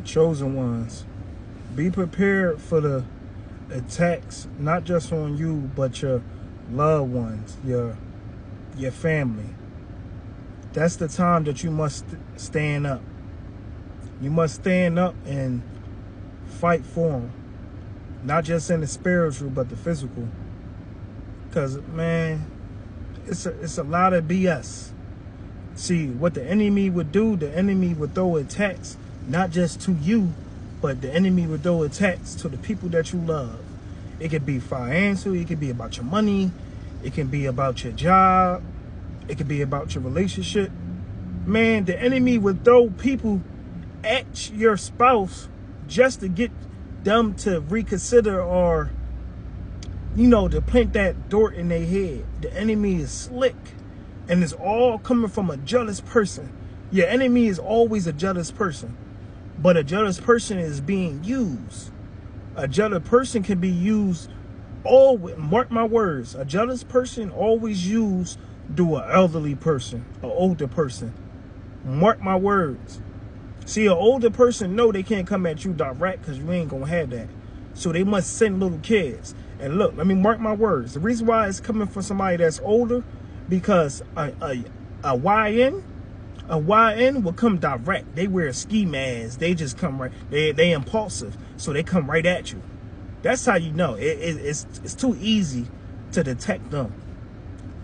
Chosen ones, be prepared for the attacks, not just on you, but your loved ones, your family. That's the time that you must stand up. You must stand up and fight for them, not just in the spiritual, but the physical. Because, man, it's a lot of BS. See, what the enemy would do, the enemy would throw attacks, not just to you, but the enemy would throw attacks to the people that you love. It could be financial, it could be about your money, it can be about your job, it could be about your relationship. Man, the enemy would throw people at your spouse just to get them to reconsider, or, you know, to plant that dart in their head. The enemy is slick, and it's all coming from a jealous person. Your enemy is always a jealous person, but a jealous person is being used. A jealous person can be used, always, mark my words, a jealous person always used to an elderly person, an older person. Mark my words. See, an older person know they can't come at you direct because you ain't gonna have that. So they must send little kids. And look, let me mark my words. The reason why it's coming from somebody that's older, because a YN will come direct. They wear ski masks. They just come right. They impulsive, so they come right at you. That's how you know. It's too easy to detect them.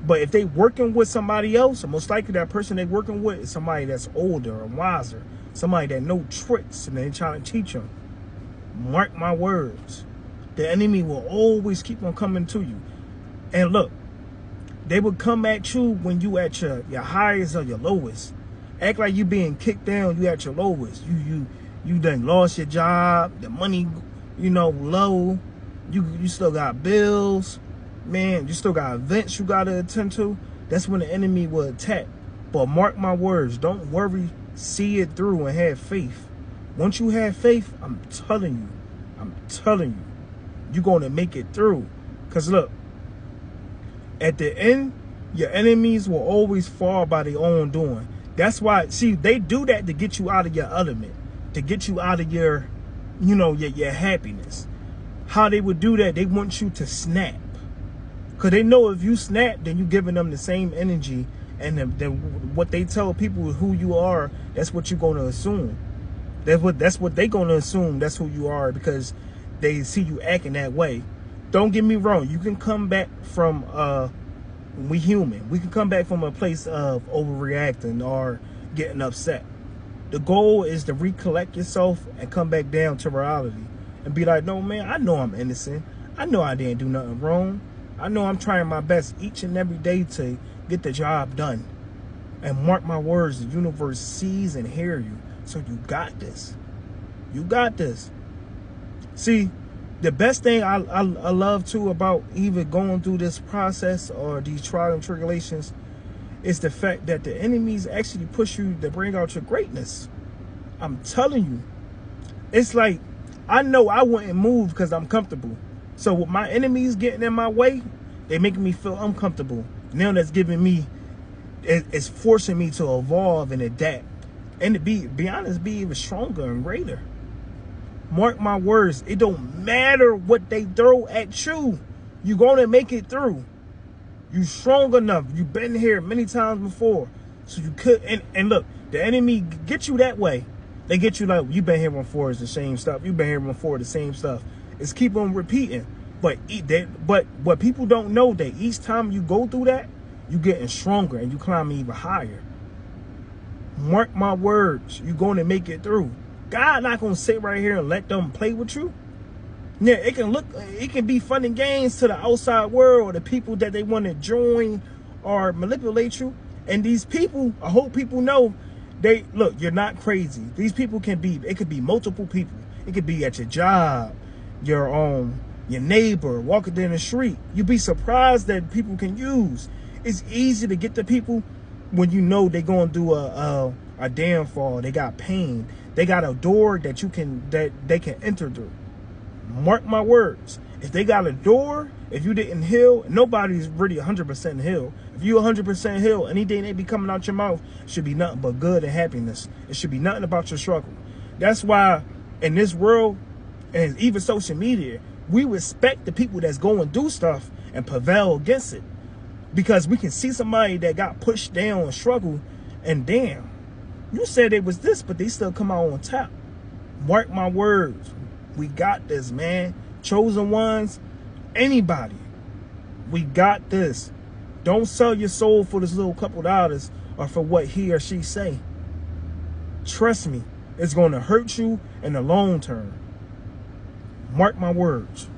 But if they working with somebody else, most likely that person they working with is somebody that's older or wiser, somebody that know tricks and they trying to teach them. Mark my words. The enemy will always keep on coming to you. And look, they will come at you when you at your highest or your lowest. Act like you being kicked down, you at your lowest. You done lost your job, the money, you know, low. You still got bills. Man, you still got events you got to attend to. That's when the enemy will attack. But mark my words, don't worry, see it through and have faith. Once you have faith, I'm telling you, you're going to make it through. Because look, at the end, your enemies will always fall by their own doing. That's why, see, they do that to get you out of your element, to get you out of your, you know, your happiness. How they would do that, they want you to snap. Because they know if you snap, then you're giving them the same energy. And what they tell people who you are, that's what you're going to assume. That's what they're going to assume. That's who you are, because they see you acting that way. Don't get me wrong. You can come back from, we human. We can come back from a place of overreacting or getting upset. The goal is to recollect yourself and come back down to reality. And be like, no, man, I know I'm innocent. I know I didn't do nothing wrong. I know I'm trying my best each and every day to get the job done. And mark my words, the universe sees and hears you. So you got this. You got this. See, the best thing I love too about even going through this process or these trials and tribulations is the fact that the enemies actually push you to bring out your greatness. I'm telling you. It's like, I know I wouldn't move because I'm comfortable. So with my enemies getting in my way, they making me feel uncomfortable. Now that's giving me, it's forcing me to evolve and adapt. And to be honest, be even stronger and greater. Mark my words, it don't matter what they throw at you. You're going to make it through. You strong enough. You've been here many times before. So you could, and look, the enemy get you that way. They get you like, you've been here before, it's the same stuff. You've been here before, the same stuff. It's keep on repeating. But what people don't know, that each time you go through that, you getting stronger and you climbing even higher. Mark my words, you're going to make it through. God not going to sit right here and let them play with you. Yeah, it can be fun and games to the outside world, or the people that they want to join or manipulate you. And these people, I hope people know, look, you're not crazy. These people it could be multiple people. It could be at your job, your neighbor, walking down the street. You'd be surprised that people can use. It's easy to get to people when you know they're going through a downfall. They got pain. They got a door that they can enter through. Mark my words. If they got a door, if you didn't heal, nobody's really 100% healed. If you 100% healed, anything that be coming out your mouth should be nothing but good and happiness. It should be nothing about your struggle. That's why in this world, and even social media, we respect the people that's go and do stuff and prevail against it. Because we can see somebody that got pushed down and struggle, and damn, you said it was this, but they still come out on top. Mark my words. We got this, man. Chosen ones, anybody. We got this. Don't sell your soul for this little couple dollars or for what he or she say. Trust me, it's going to hurt you in the long term. Mark my words.